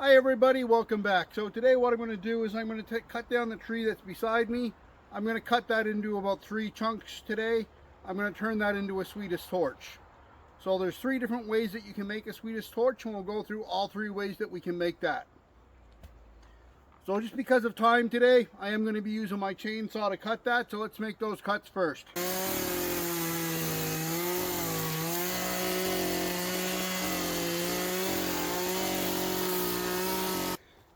Hi everybody, welcome back. So today what I'm going to do is I'm going to cut down the tree that's beside me. I'm going to cut that into about 3 chunks today. I'm going to turn that into a Swedish torch. So there's 3 different ways that you can make a Swedish torch, and we'll go through all 3 ways that we can make that. So just because of time today, I am going to be using my chainsaw to cut that, so let's make those cuts first.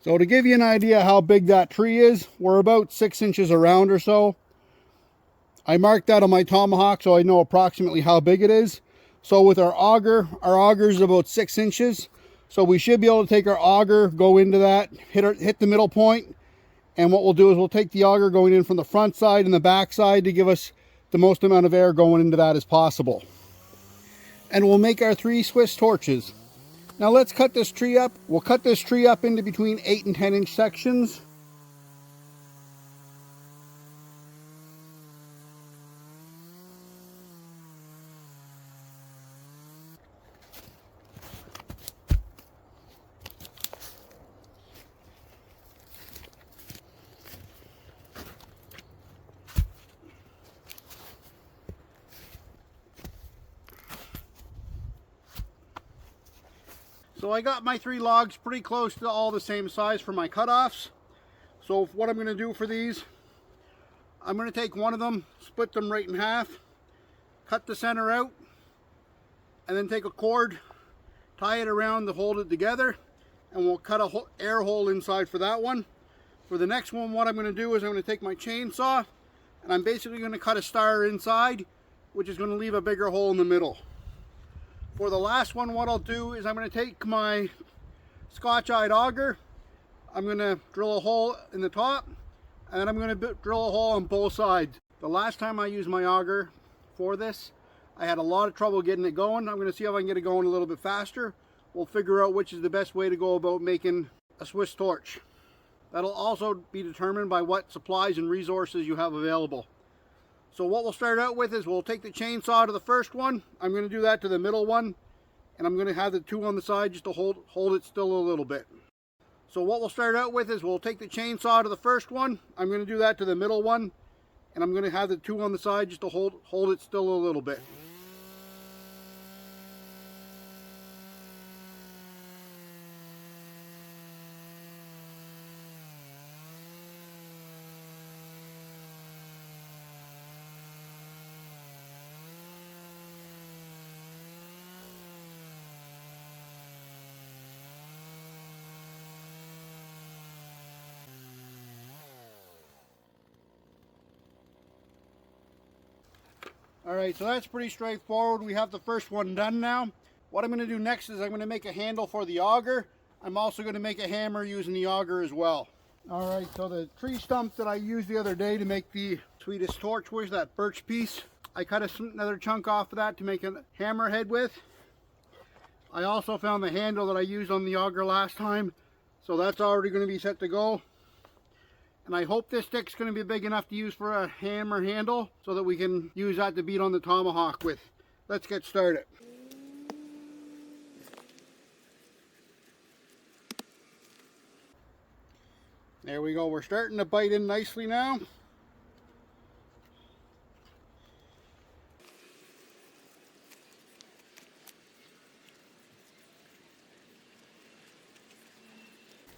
So to give you an idea how big that tree is, we're about 6 inches around or so. I marked that on my Tomahawk so I know approximately how big it is. So with our auger is about 6 inches. So we should be able to take our auger, go into that, hit the middle point. And what we'll do is we'll take the auger going in from the front side and the back side to give us the most amount of air going into that as possible. And we'll make our 3 Swiss torches. Now let's cut this tree up. We'll cut this tree up into between 8 and 10 inch sections. So I got my 3 logs pretty close to all the same size for my cutoffs. So what I'm going to do for these, I'm going to take one of them, split them right in half, cut the center out, and then take a cord, tie it around to hold it together, and we'll cut a air hole inside for that one. For the next one, what I'm going to do is I'm going to take my chainsaw, and I'm basically going to cut a star inside, which is going to leave a bigger hole in the middle. For the last one, what I'll do is I'm going to take my Scotch-eyed auger, I'm going to drill a hole in the top, and then I'm going to drill a hole on both sides. The last time I used my auger for this, I had a lot of trouble getting it going. I'm going to see if I can get it going a little bit faster. We'll figure out which is the best way to go about making a Swiss torch. That'll also be determined by what supplies and resources you have available. So what we'll start out with is we'll take the chainsaw to the first one. I'm going to do that to the middle one, and I'm going to have the 2 on the side just to hold it still a little bit. So what we'll start out with is we'll take the chainsaw to the first one. I'm going to do that to the middle one, and I'm going to have the 2 on the side just to hold it still a little bit. Alright, so that's pretty straightforward. We have the first one done now. What I'm going to do next is I'm going to make a handle for the auger. I'm also going to make a hammer using the auger as well. Alright, so the tree stump that I used the other day to make the Swedish torch was that birch piece. I cut another chunk off of that to make a hammer head with. I also found the handle that I used on the auger last time, so that's already going to be set to go. And I hope this stick's going to be big enough to use for a hammer handle so that we can use that to beat on the Tomahawk with. Let's get started. There we go, we're starting to bite in nicely now.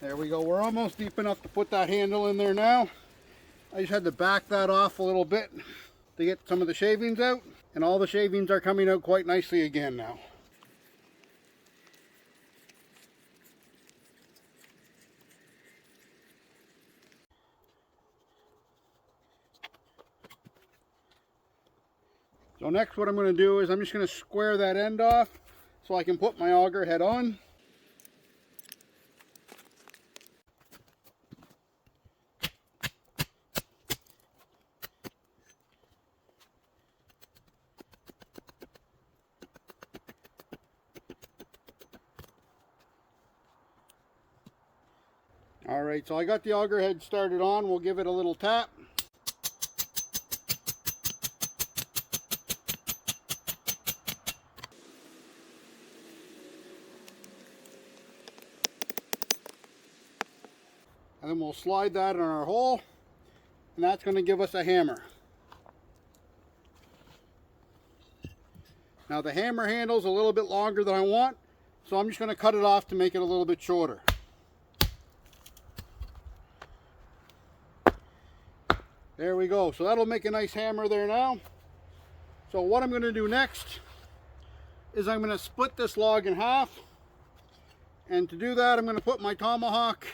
There we go, we're almost deep enough to put that handle in there now. I just had to back that off a little bit to get some of the shavings out, and all the shavings are coming out quite nicely again now. So next what I'm going to do is I'm just going to square that end off so I can put my auger head on. Alright, so I got the auger head started on. We'll give it a little tap. And then we'll slide that in our hole, and that's going to give us a hammer. Now the hammer handle's a little bit longer than I want, so I'm just going to cut it off to make it a little bit shorter. There we go. So that'll make a nice hammer there now. So what I'm going to do next is I'm going to split this log in half. And to do that, I'm going to put my Tomahawk,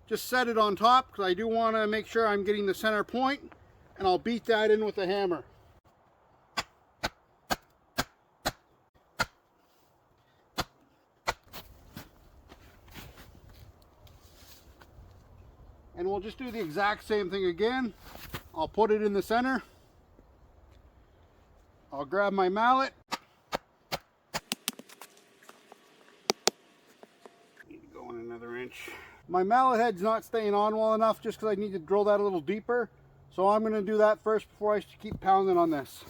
just set it on top, because I do want to make sure I'm getting the center point, and I'll beat that in with the hammer. And we'll just do the exact same thing again. I'll put it in the center. I'll grab my mallet. Need to go in another inch. My mallet head's not staying on well enough just because I need to drill that a little deeper. So I'm going to do that first before I keep pounding on this.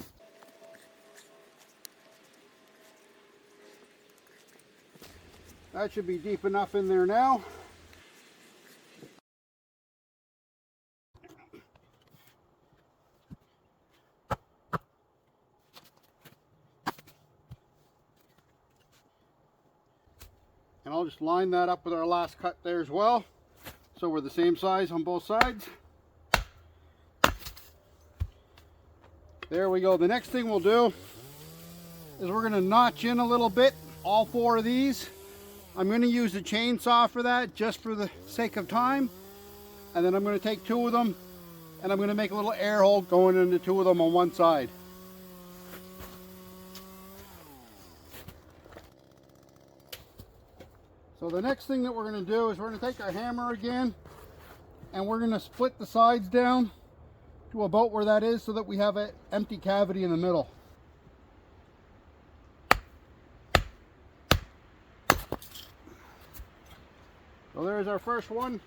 That should be deep enough in there now. And I'll just line that up with our last cut there as well, so we're the same size on both sides. There we go. The next thing we'll do is we're going to notch in a little bit, all 4 of these. I'm going to use the chainsaw for that, just for the sake of time. And then I'm going to take 2 of them, and I'm going to make a little air hole going into 2 of them on one side. So the next thing that we're going to do is we're going to take our hammer again, and we're going to split the sides down to about where that is, so that we have an empty cavity in the middle. So there's our first one.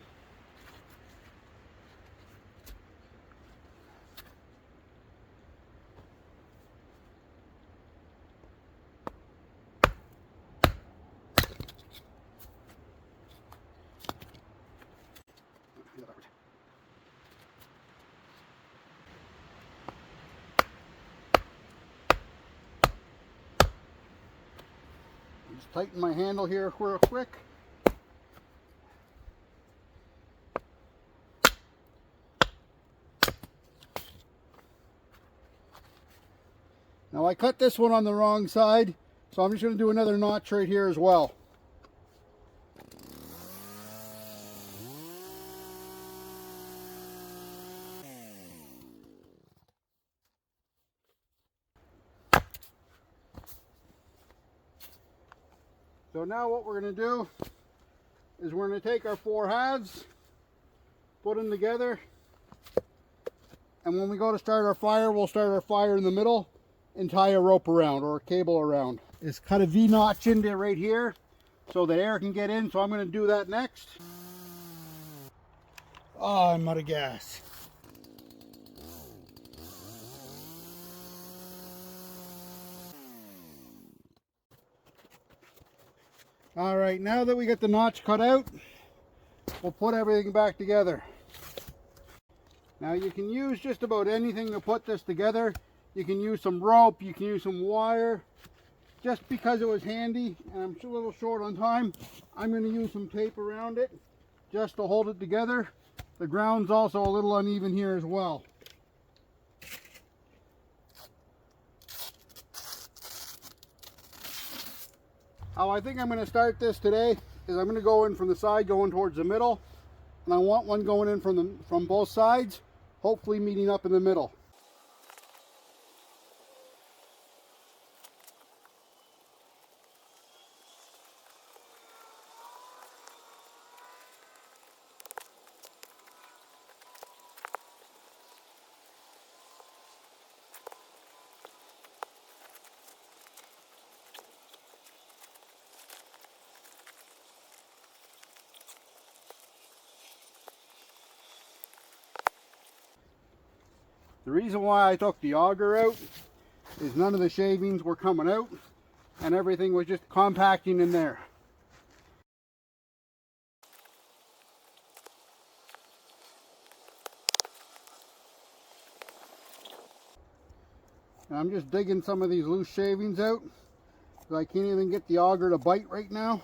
Just tighten my handle here real quick. Now I cut this one on the wrong side, so I'm just going to do another notch right here as well. So now what we're going to do is we're going to take our 4 halves, put them together, and when we go to start our fire, we'll start our fire in the middle and tie a rope around, or a cable around. It's cut a V-notch into right here so that air can get in, so I'm going to do that next. Oh, I'm out of gas. All right, now that we get the notch cut out, we'll put everything back together. Now you can use just about anything to put this together. You can use some rope, you can use some wire. Just because it was handy and I'm a little short on time, I'm going to use some tape around it just to hold it together. The ground's also a little uneven here as well. How I think I'm going to start this today is I'm going to go in from the side going towards the middle, and I want one going in from both sides, hopefully meeting up in the middle. The reason why I took the auger out is none of the shavings were coming out and everything was just compacting in there. And I'm just digging some of these loose shavings out, because I can't even get the auger to bite right now.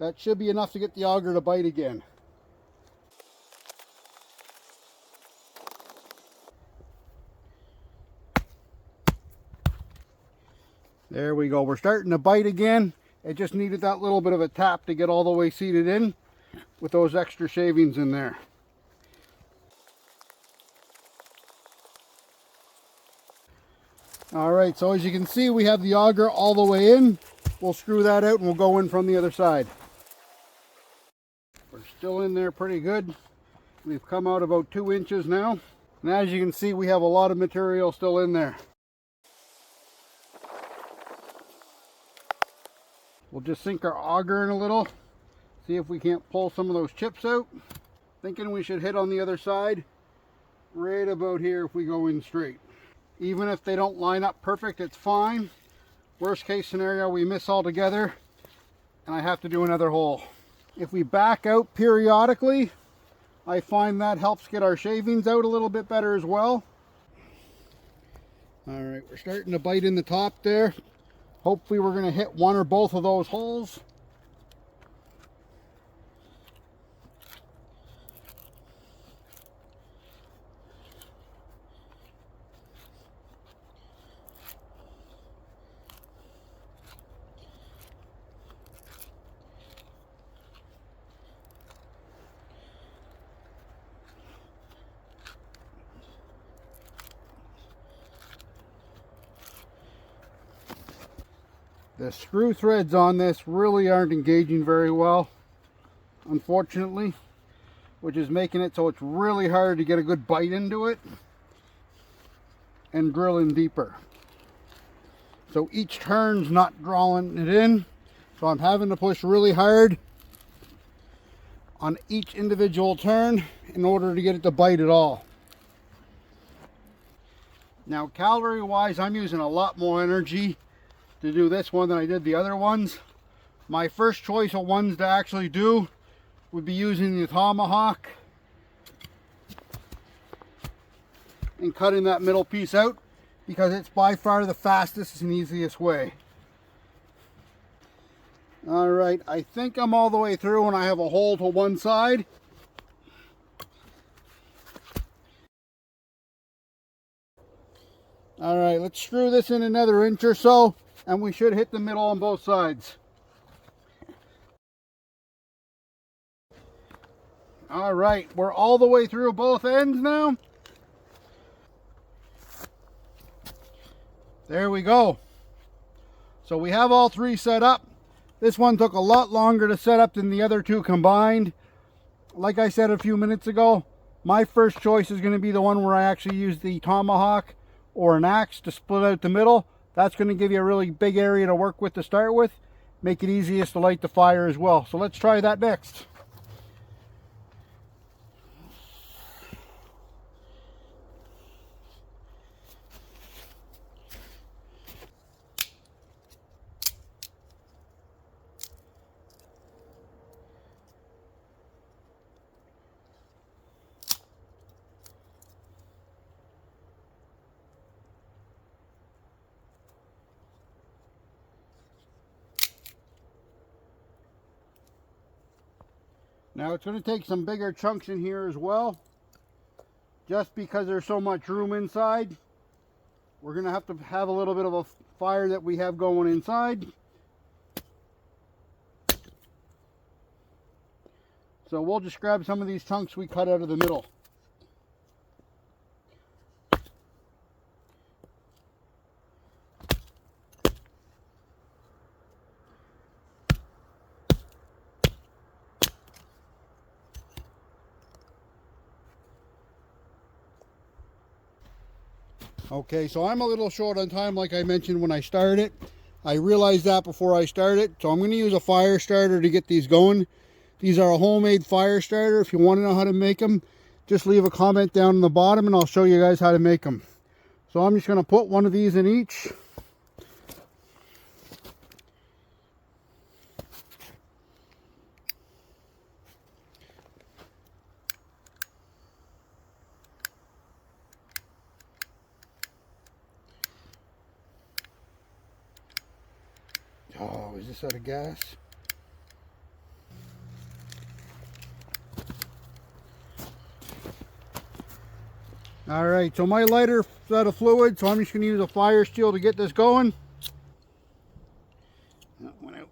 That should be enough to get the auger to bite again. There we go. We're starting to bite again. It just needed that little bit of a tap to get all the way seated in with those extra shavings in there. Alright, so as you can see, we have the auger all the way in. We'll screw that out and we'll go in from the other side. We're still in there pretty good. We've come out about 2 inches now. And as you can see, we have a lot of material still in there. We'll just sink our auger in a little. See if we can't pull some of those chips out. Thinking we should hit on the other side. Right about here if we go in straight. Even if they don't line up perfect, it's fine. Worst case scenario, we miss altogether and I have to do another hole. If we back out periodically, I find that helps get our shavings out a little bit better as well. All right, we're starting to bite in the top there. Hopefully we're going to hit one or both of those holes. The screw threads on this really aren't engaging very well, unfortunately, which is making it so it's really hard to get a good bite into it and drill in deeper. So each turn's not drawing it in, so I'm having to push really hard on each individual turn in order to get it to bite at all. Now, calorie wise, I'm using a lot more energy to do this one than I did the other ones. My first choice of ones to actually do would be using the Tomahawk and cutting that middle piece out, because it's by far the fastest and easiest way. All right, I think I'm all the way through and I have a hole to one side. All right, let's screw this in another inch or so and we should hit the middle on both sides. All right, we're all the way through both ends now. There we go. So we have all 3 set up. This one took a lot longer to set up than the other 2 combined. Like I said a few minutes ago, my first choice is going to be the one where I actually use the Tomahawk or an axe to split out the middle. That's going to give you a really big area to work with to start with. Make it easiest to light the fire as well. So let's try that next. Now it's going to take some bigger chunks in here as well, just because there's so much room inside. We're going to have a little bit of a fire that we have going inside. So we'll just grab some of these chunks we cut out of the middle. Okay, so I'm a little short on time like I mentioned when I started. I realized that before I started, so I'm going to use a fire starter to get these going. These are a homemade fire starter. If you want to know how to make them, just leave a comment down in the bottom and I'll show you guys how to make them. So I'm just going to put one of these in each. Oh, is this out of gas? Alright, so my lighter is out of fluid, so I'm just going to use a fire steel to get this going. That went out.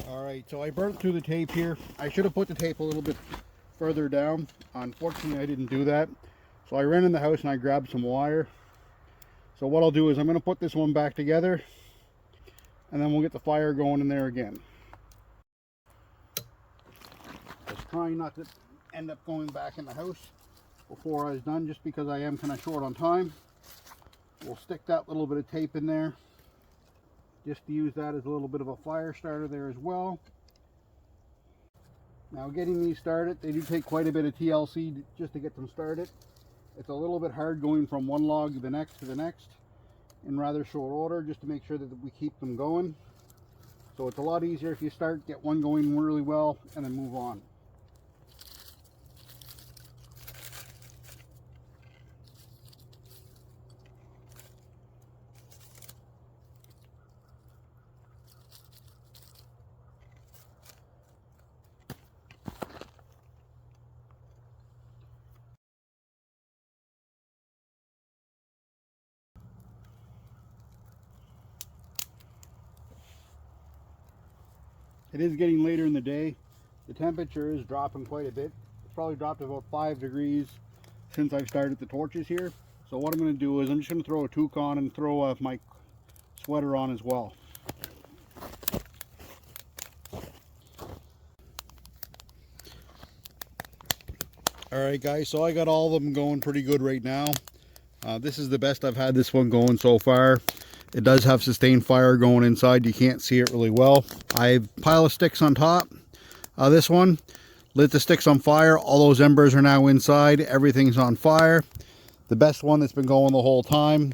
Alright, so I burnt through the tape here. I should have put the tape a little bit further down. Unfortunately, I didn't do that. So I ran in the house and I grabbed some wire. So what I'll do is I'm going to put this one back together, and then we'll get the fire going in there again. Just trying not to end up going back in the house before I was done, just because I am kind of short on time. We'll stick that little bit of tape in there, just to use that as a little bit of a fire starter there as well. Now, getting these started, they do take quite a bit of TLC just to get them started. It's a little bit hard going from one log to the next in rather short order, just to make sure that we keep them going. So it's a lot easier if you start, get one going really well, and then move on. It is getting later in the day. The temperature is dropping quite a bit. It's probably dropped about 5 degrees since I've started the torches here. So what I'm going to do is I'm just going to throw a toque on and throw my sweater on as well. Alright guys, so I got all of them going pretty good right now. This is the best I've had this one going so far. It does have sustained fire going inside. You can't see it really well. I have a pile of sticks on top. This one lit the sticks on fire. All those embers are now inside. Everything's on fire. The best one that's been going the whole time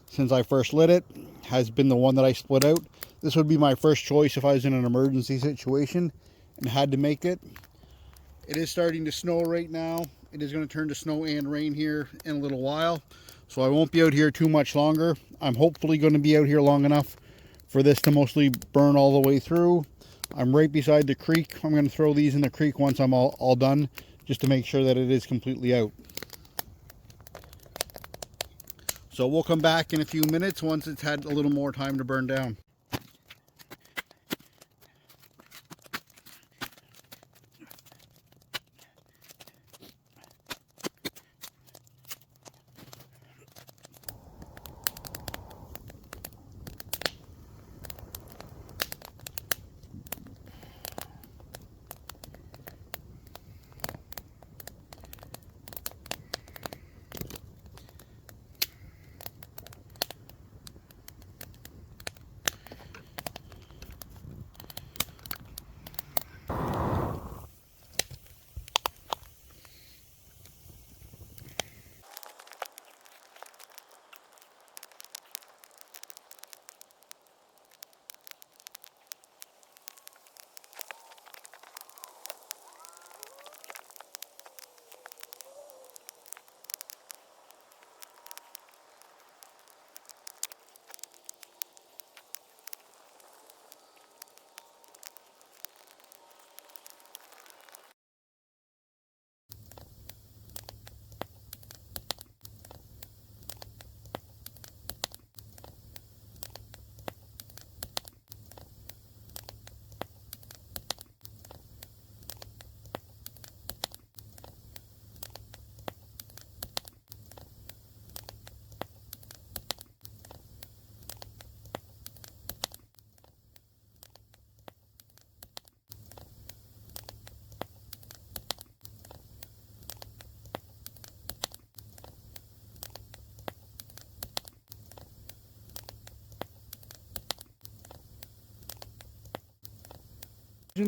since I first lit it has been the one that I split out. This would be my first choice if I was in an emergency situation and had to make it. It is starting to snow right now. It is going to turn to snow and rain here in a little while. So I won't be out here too much longer. I'm hopefully going to be out here long enough for this to mostly burn all the way through. I'm right beside the creek. I'm going to throw these in the creek once I'm all done, just to make sure that it is completely out. So we'll come back in a few minutes once it's had a little more time to burn down.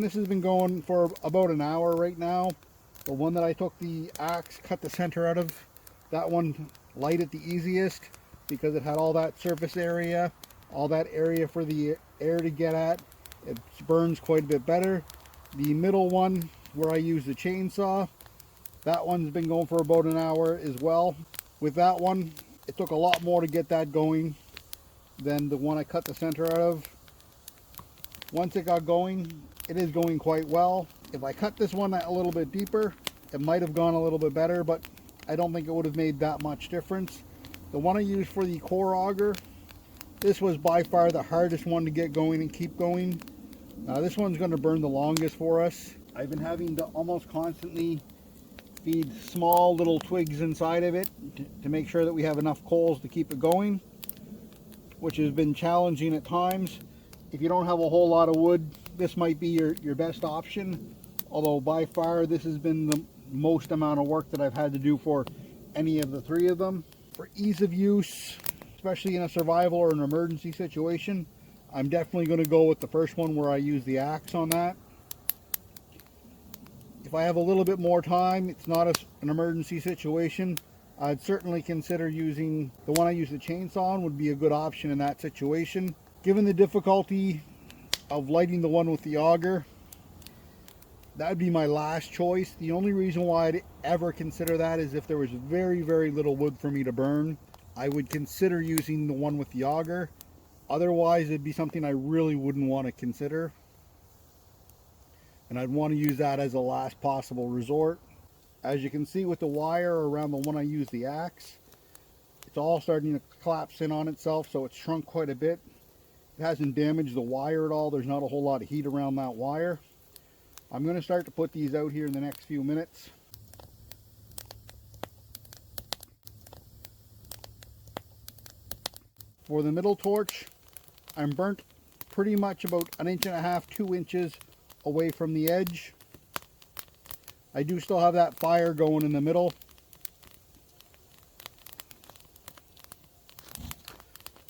This has been going for about an hour right now. The one that I took the axe, cut the center out of, that one lighted the easiest because it had all that surface area, all that area for the air to get at. It burns quite a bit better. The middle one, where I use the chainsaw, that one's been going for about an hour as well. With that one, it took a lot more to get that going than the one I cut the center out of. Once it got going, it is going quite well. If I cut this one a little bit deeper, it might have gone a little bit better, but I don't think it would have made that much difference. The one I used for the core auger, this was by far the hardest one to get going and keep going. This one's going to burn the longest for us. I've been having to almost constantly feed small little twigs inside of it to make sure that we have enough coals to keep it going, which has been challenging at times. If you don't have a whole lot of wood, this might be your best option, although by far this has been the most amount of work that I've had to do for any of the three of them. For ease of use, especially in a survival or an emergency situation, I'm definitely going to go with the first one where I use the axe on that. If I have a little bit more time, it's not an emergency situation, I'd certainly consider using the one I use the chainsaw on. Would be a good option in that situation. Given the difficulty of lighting the one with the auger, that would be my last choice. The only reason why I'd ever consider that is if there was very, very little wood for me to burn. I would consider using the one with the auger. Otherwise, it'd be something I really wouldn't want to consider. And I'd want to use that as a last possible resort. As you can see with the wire around the one I use the axe, it's all starting to collapse in on itself, so it's shrunk quite a bit. It hasn't damaged the wire at all. There's not a whole lot of heat around that wire. I'm going to start to put these out here in the next few minutes. For the middle torch, I'm burnt pretty much about 1.5 inches, 2 inches away from the edge. I do still have that fire going in the middle.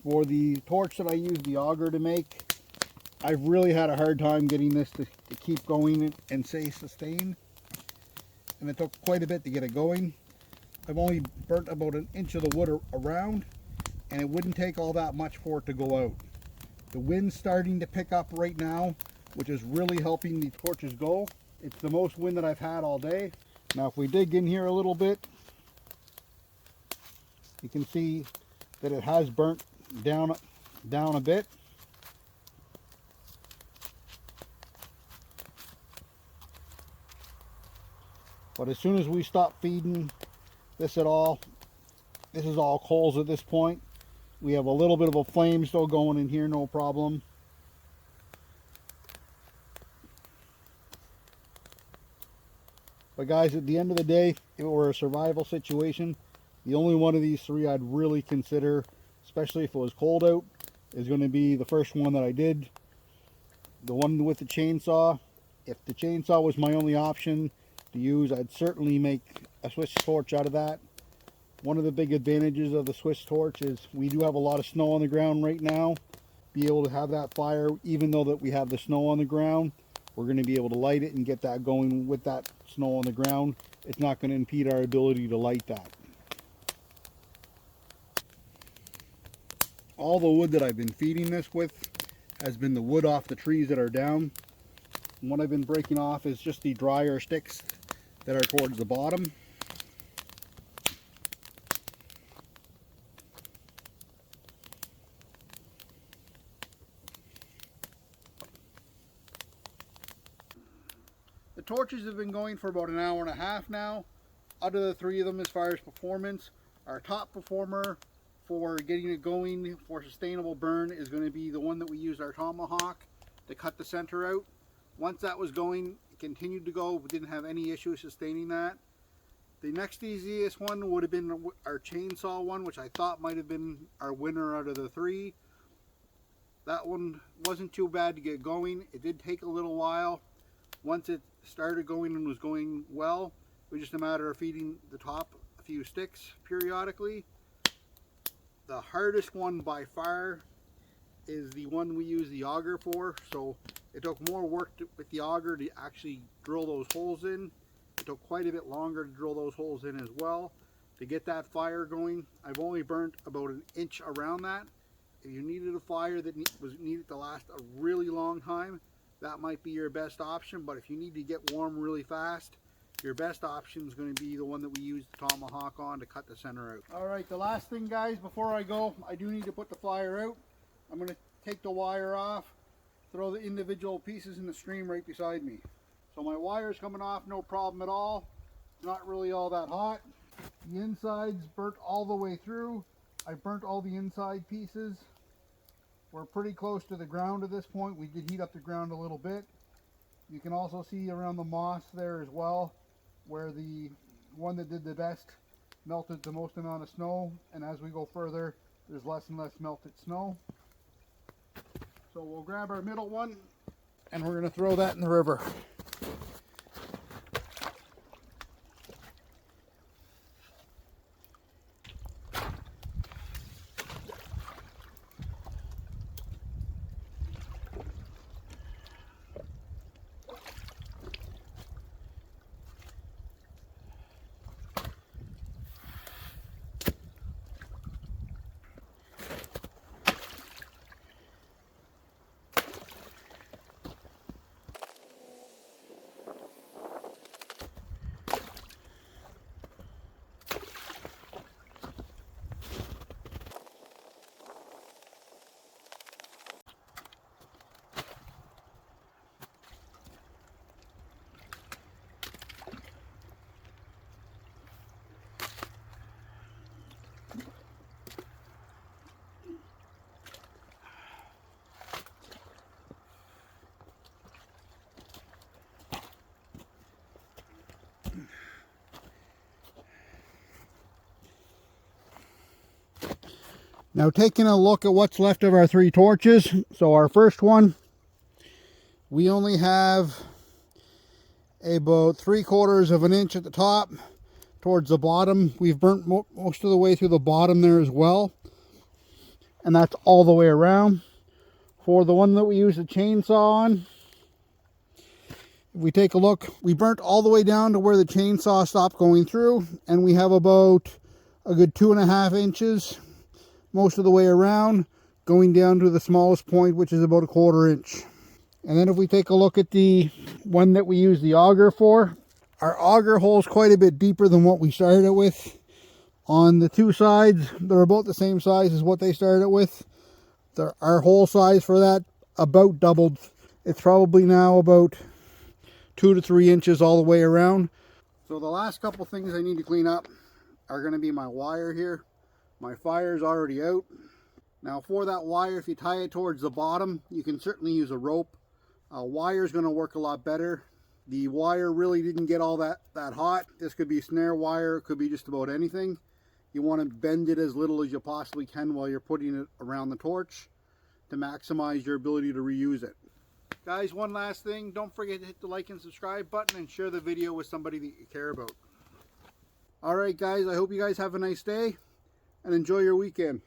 For the torch that I use the auger to make, I've really had a hard time getting this to keep going and stay sustained. And it took quite a bit to get it going. I've only burnt about 1 inch of the wood around, and it wouldn't take all that much for it to go out. The wind's starting to pick up right now, which is really helping the torches go. It's the most wind that I've had all day. Now if we dig in here a little bit, you can see that it has burnt down a bit. But as soon as we stop feeding this at all, this is all coals at this point. We have a little bit of a flame still going in here, no problem. But guys, at the end of the day, if it were a survival situation, the only one of these three I'd really consider, especially if it was cold out, is going to be the first one that I did. The one with the chainsaw. If the chainsaw was my only option to use, I'd certainly make a Swiss torch out of that. One of the big advantages of the Swiss torch is we do have a lot of snow on the ground right now. Be able to have that fire, even though that we have the snow on the ground, we're going to be able to light it and get that going with that snow on the ground. It's not going to impede our ability to light that. All the wood that I've been feeding this with has been the wood off the trees that are down. And what I've been breaking off is just the drier sticks that are towards the bottom. The torches have been going for about 1.5 hours now. Out of the three of them, as far as performance, our top performer for getting it going for sustainable burn is going to be the one that we used our Tomahawk to cut the center out. Once that was going, it continued to go. We didn't have any issue sustaining that. The next easiest one would have been our chainsaw one, which I thought might have been our winner out of the three. That one wasn't too bad to get going. It did take a little while. Once it started going and was going well, it was just a matter of feeding the top a few sticks periodically. The hardest one by far is the one we use the auger for. So it took more work with the auger to actually drill those holes in. It took quite a bit longer to drill those holes in as well to get that fire going. I've only burnt about an inch around that. If you needed a fire that was needed to last a really long time, that might be your best option. But if you need to get warm really fast, your best option is going to be the one that we use the Tomahawk on to cut the center out. All right, the last thing, guys, before I go, I do need to put the fire out. I'm going to take the wire off, throw the individual pieces in the stream right beside me. So my wire's coming off, no problem at all. It's not really all that hot. The inside's burnt all the way through. I burnt all the inside pieces. We're pretty close to the ground at this point. We did heat up the ground a little bit. You can also see around the moss there as well, where the one that did the best melted the most amount of snow, and as we go further, there's less and less melted snow. So we'll grab our middle one, and we're going to throw that in the river. Now taking a look at what's left of our 3 torches. So our first one, we only have about 3/4 of an inch at the top towards the bottom. We've burnt most of the way through the bottom there as well. And that's all the way around. For the one that we use the chainsaw on, if we take a look, we burnt all the way down to where the chainsaw stopped going through. And we have about a good 2.5 inches most of the way around, going down to the smallest point, which is about 1/4 inch. And then if we take a look at the one that we use the auger for, our auger hole's quite a bit deeper than what we started it with. On the 2 sides, they're about the same size as what they started it with. Our hole size for that about doubled. It's probably now about 2 to 3 inches all the way around. So the last couple things I need to clean up are going to be my wire here. My fire's already out. Now for that wire, if you tie it towards the bottom, you can certainly use a rope. Wire's going to work a lot better. The wire really didn't get all that hot. This could be snare wire, it could be just about anything. You want to bend it as little as you possibly can while you're putting it around the torch to maximize your ability to reuse it. Guys, one last thing, don't forget to hit the like and subscribe button and share the video with somebody that you care about. Alright guys, I hope you guys have a nice day and enjoy your weekend.